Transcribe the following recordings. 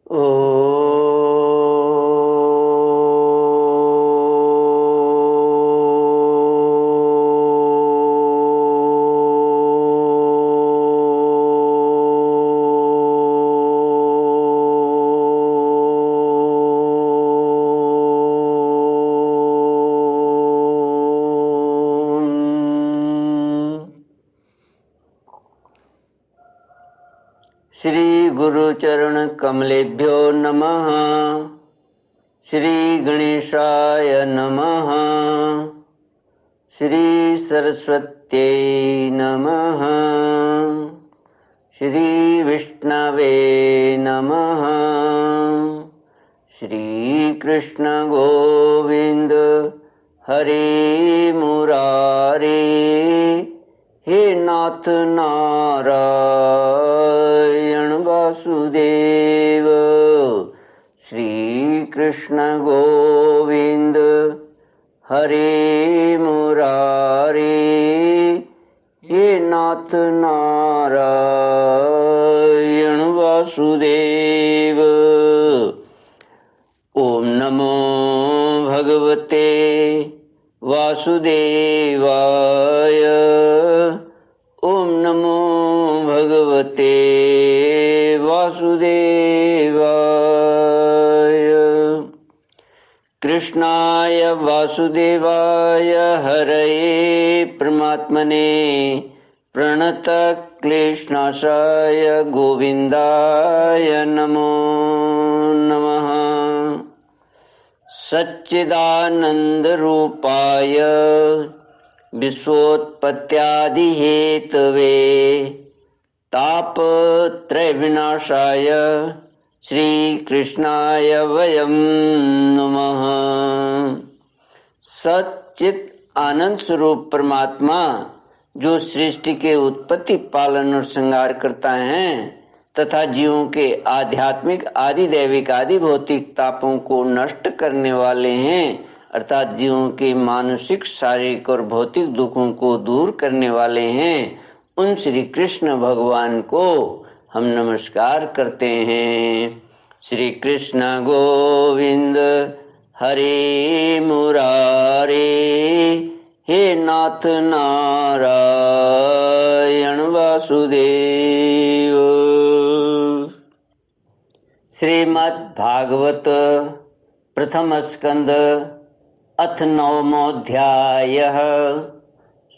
ओ श्री गुरुचरण कमलेभ्यो नमः। श्री गणेशाय नमः। श्री सरस्वत्यै नमः। श्री विष्णवे नमः। श्री कृष्ण गोविंद हरे मुरारे, हे नाथ नारायण वासुदेव। श्री कृष्ण गोविंद हरे मुरारे, हे नाथ नारायण वासुदेव। ओम नमो भगवते वासुदेवाय। ओम नमो भगवते वासुदेवाय। कृष्णाय वासुदेवाय हरये परमात्मने प्रणतक्लेशनाशाय गोविन्दाय नमो नमः। सच्चिदानन्दरूपाय विश्वोत्पत्त्यादिहेतवे तापत्रयविनाशाय श्रीकृष्णाय वयं नमः। सच्चित आनंद स्वरूप परमात्मा जो सृष्टि के उत्पत्ति, पालन और श्रृंगार करता है तथा जीवों के आध्यात्मिक, आदि दैविक, आदि भौतिक तापों को नष्ट करने वाले हैं, अर्थात जीवों के मानसिक, शारीरिक और भौतिक दुखों को दूर करने वाले हैं, उन श्री कृष्ण भगवान को हम नमस्कार करते हैं। श्री कृष्ण गोविंद हरे मुरारे, हे नाथ नारायण वासुदेव। श्रीमद् भागवत प्रथम स्कंद अथ नवमोऽध्यायः।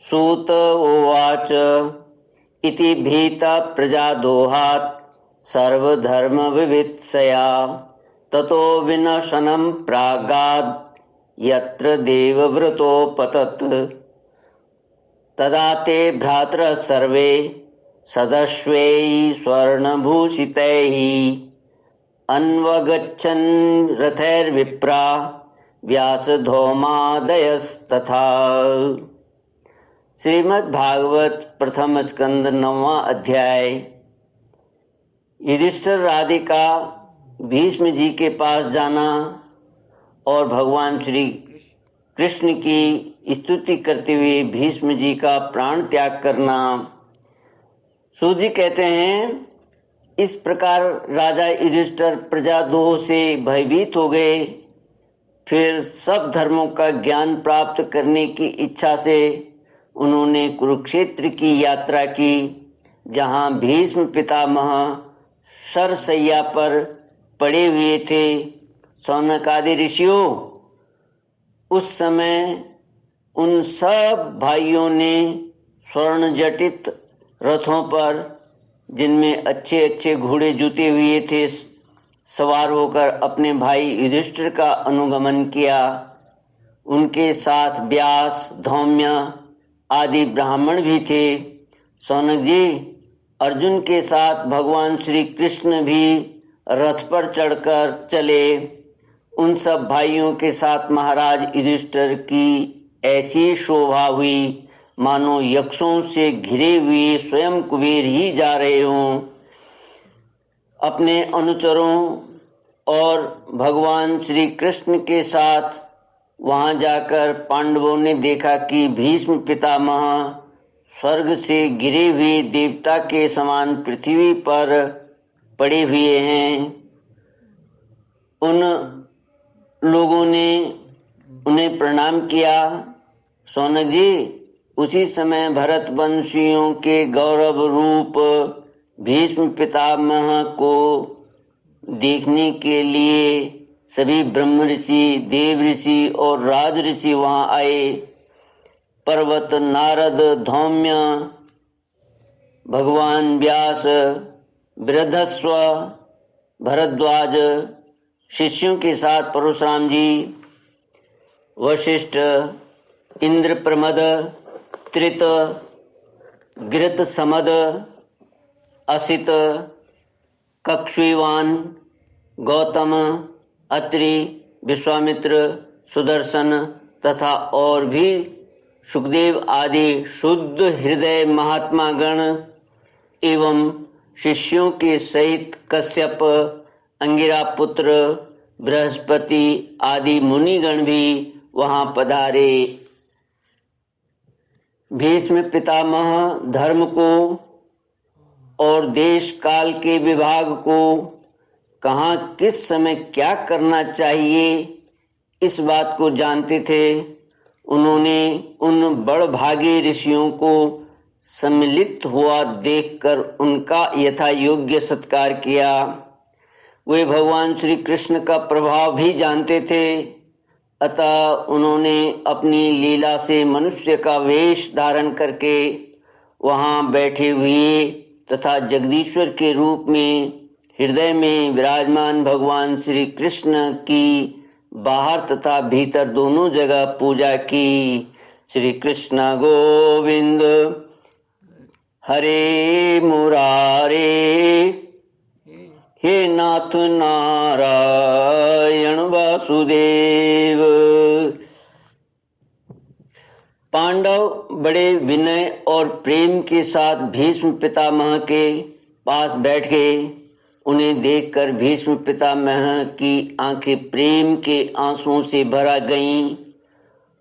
सूत उवाच इति भीता प्रजादोहात् सर्वधर्मविवित्सया ततो विनाशनं प्रागाद् यत्र देवव्रतोपतत्। तदा ते भ्रातरः सर्वे सदश्वैः स्वर्णभूषितैः अन्वगच्छन् रथैर्विप्रा व्यासधौमादयस्तथा। श्रीमद् भागवत प्रथम स्कंद 9वां अध्याय। युधिष्ठिर राधिका भीष्म जी के पास जाना और भगवान श्री कृष्ण की स्तुति करते हुए भीष्म जी का प्राण त्याग करना। सूत जी कहते हैं, इस प्रकार राजा युधिष्ठिर प्रजादोह से भयभीत हो गए। फिर सब धर्मों का ज्ञान प्राप्त करने की इच्छा से उन्होंने कुरुक्षेत्र की यात्रा की, जहाँ भीष्म पितामह शरशय्या पर पड़े हुए थे। शौनक आदि ऋषियों, उस समय उन सब भाइयों ने स्वर्ण जटित रथों पर, जिनमें अच्छे अच्छे घोड़े जुते हुए थे, सवार होकर अपने भाई युधिष्ठिर का अनुगमन किया। उनके साथ व्यास, धौम्य आदि ब्राह्मण भी थे। शौनक जी, अर्जुन के साथ भगवान श्री कृष्ण भी रथ पर चढ़कर चले। उन सब भाइयों के साथ महाराज युधिष्ठिर की ऐसी शोभा हुई मानो यक्षों से घिरे हुए स्वयं कुबेर ही जा रहे हों। अपने अनुचरों और भगवान श्री कृष्ण के साथ वहां जाकर पांडवों ने देखा कि भीष्म पितामह स्वर्ग से गिरे हुए देवता के समान पृथ्वी पर पड़े हुए हैं। उन लोगों ने उन्हें प्रणाम किया। शौनक जी, उसी समय भरतवंशियों के गौरव रूप भीष्म पितामह को देखने के लिए सभी ब्रह्म ऋषि, देव ऋषि और राज ऋषि वहां आए। पर्वत, नारद, धौम्य, भगवान व्यास, बृहदस्व, भरद्वाज शिष्यों के साथ परशुराम जी, वशिष्ठ, इंद्रप्रमद, त्रित, गृत समद, असित, कक्षुवान, गौतम, अत्रि, विश्वामित्र, सुदर्शन तथा और भी सुखदेव आदि शुद्ध हृदय महात्मा गण एवं शिष्यों के सहित कश्यप, अंगिरा पुत्र, बृहस्पति आदि मुनिगण भी वहां पधारे। भीष्म पितामह धर्म को और देश काल के विभाग को कहाँ किस समय क्या करना चाहिए इस बात को जानते थे। उन्होंने उन बड़भागी ऋषियों को सम्मिलित हुआ देखकर उनका यथा योग्य सत्कार किया। वे भगवान श्री कृष्ण का प्रभाव भी जानते थे, अतः उन्होंने अपनी लीला से मनुष्य का वेश धारण करके वहाँ बैठे हुए तथा जगदीश्वर के रूप में हृदय में विराजमान भगवान श्री कृष्ण की बाहर तथा भीतर दोनों जगह पूजा की। श्री कृष्ण गोविंद हरे मुरारे, हे नाथ नारायण वासुदेव। पांडव बड़े विनय और प्रेम के साथ भीष्म पितामह के पास बैठ गए। उन्हें देखकर भीष्म पितामह की आंखें प्रेम के आंसुओं से भरा गईं।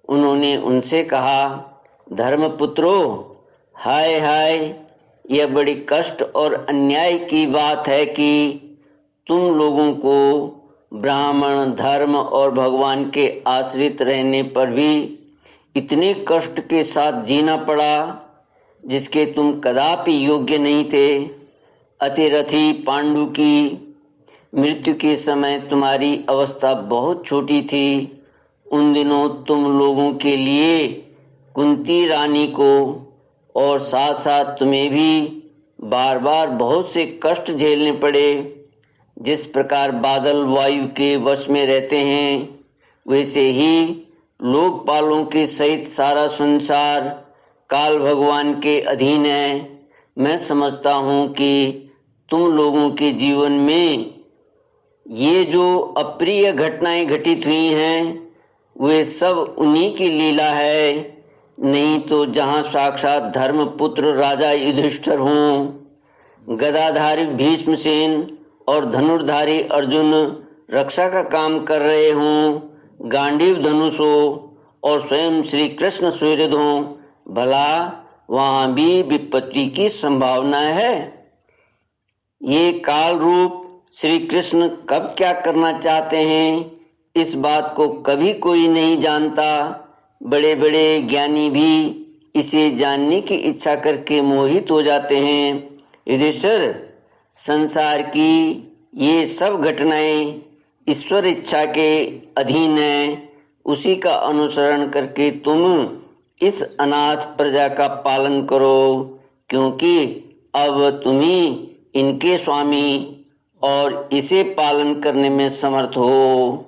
उन्होंने उनसे कहा, धर्मपुत्रों, हाय हाय, यह बड़ी कष्ट और अन्याय की बात है कि तुम लोगों को ब्राह्मण धर्म और भगवान के आश्रित रहने पर भी इतने कष्ट के साथ जीना पड़ा जिसके तुम कदापि योग्य नहीं थे। अतिरथी पांडु की मृत्यु के समय तुम्हारी अवस्था बहुत छोटी थी। उन दिनों तुम लोगों के लिए कुंती रानी को और साथ साथ तुम्हें भी बार बार बहुत से कष्ट झेलने पड़े। जिस प्रकार बादल वायु के वश में रहते हैं, वैसे ही लोकपालों के सहित सारा संसार काल भगवान के अधीन है। मैं समझता हूँ कि तुम लोगों के जीवन में ये जो अप्रिय घटनाएं घटित हुई हैं, वे सब उन्हीं की लीला है। नहीं तो जहाँ साक्षात धर्मपुत्र राजा युधिष्ठिर हों, गदाधारी भीष्मसेन और धनुर्धारी अर्जुन रक्षा का काम कर रहे हों, गांडीव धनुष हो और स्वयं श्री कृष्ण सुहृद हों, भला वहाँ भी विपत्ति की संभावना है। ये काल रूप श्री कृष्ण कब क्या करना चाहते हैं, इस बात को कभी कोई नहीं जानता। बड़े बड़े ज्ञानी भी इसे जानने की इच्छा करके मोहित हो जाते हैं। युधिष्ठिर, संसार की ये सब घटनाएं ईश्वर इच्छा के अधीन हैं। उसी का अनुसरण करके तुम इस अनाथ प्रजा का पालन करो, क्योंकि अब तुम ही इनके स्वामी और इसे पालन करने में समर्थ हो।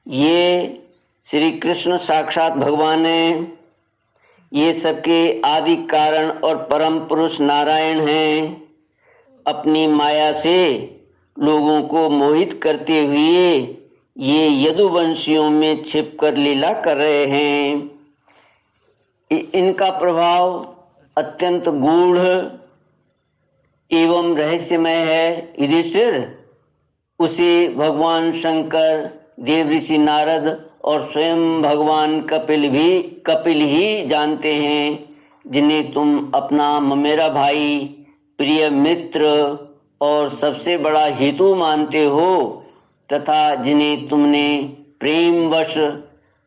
ये श्री कृष्ण साक्षात भगवान हैं। ये सबके आदि कारण और परम पुरुष नारायण हैं। अपनी माया से लोगों को मोहित करते हुए ये यदुवंशियों में छिपकर लीला कर रहे हैं। इनका प्रभाव अत्यंत गूढ़ एवं रहस्यमय है। युधिष्ठिर, उसे भगवान शंकर, देव ऋषि नारद और स्वयं भगवान कपिल ही जानते हैं, जिन्हें तुम अपना ममेरा भाई, प्रिय मित्र और सबसे बड़ा हेतु मानते हो। तथा जिन्हें तुमने प्रेमवश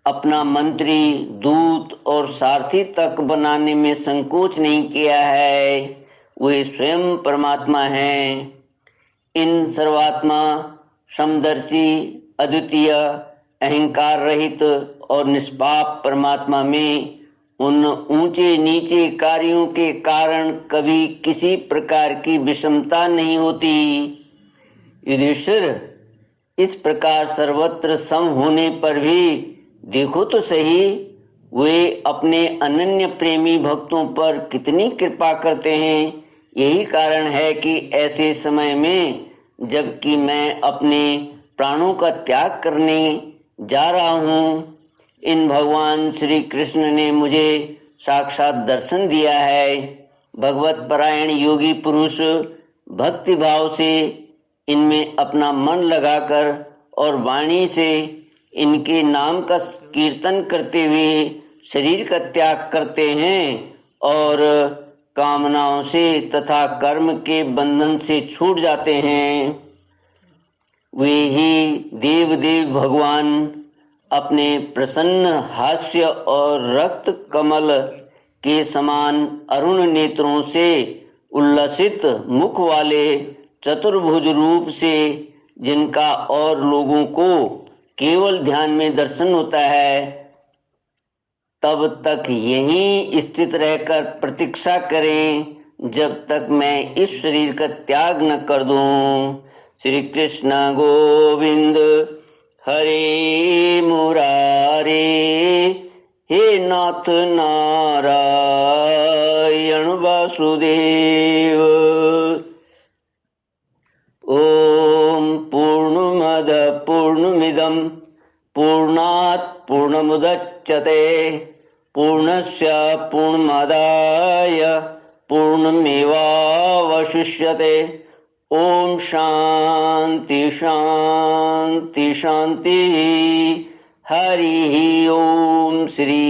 अपना मंत्री, दूत और सारथी तक बनाने में संकोच नहीं किया है, वे स्वयं परमात्मा हैं। इन सर्वात्मा, समदर्शी, अद्वितीय, अहंकार रहित और निष्पाप परमात्मा में उन ऊंचे नीचे कार्यों के कारण कभी किसी प्रकार की विषमता नहीं होती। युधिष्ठिर, इस प्रकार सर्वत्र सम होने पर भी देखो तो सही, वे अपने अनन्य प्रेमी भक्तों पर कितनी कृपा करते हैं। यही कारण है कि ऐसे समय में, जबकि मैं अपने प्राणों का त्याग करने जा रहा हूँ, इन भगवान श्री कृष्ण ने मुझे साक्षात दर्शन दिया है। भगवत परायण योगी पुरुष भक्ति भाव से इनमें अपना मन लगाकर और वाणी से इनके नाम का कीर्तन करते हुए शरीर का त्याग करते हैं और कामनाओं से तथा कर्म के बंधन से छूट जाते हैं। वे ही देव भगवान अपने प्रसन्न हास्य और रक्त कमल के समान अरुण नेत्रों से उल्लसित मुख वाले चतुर्भुज रूप से, जिनका और लोगों को केवल ध्यान में दर्शन होता है, तब तक यहीं स्थित रहकर प्रतीक्षा करें जब तक मैं इस शरीर का त्याग न कर दूं। श्री कृष्ण गोविंद हरे मुरारे, हे नाथ नारायण वासुदेव। ओम पूर्णमद पूर्णमिदं पूर्णात् पूर्णमुदच्यते पूर्णस्य पूर्णमादाय पूर्णमेवावशिष्यते। ओम शांति शांति शांति। हरि ओम श्री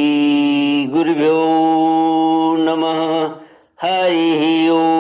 गुरुभ्यो नमः। हरि ओम।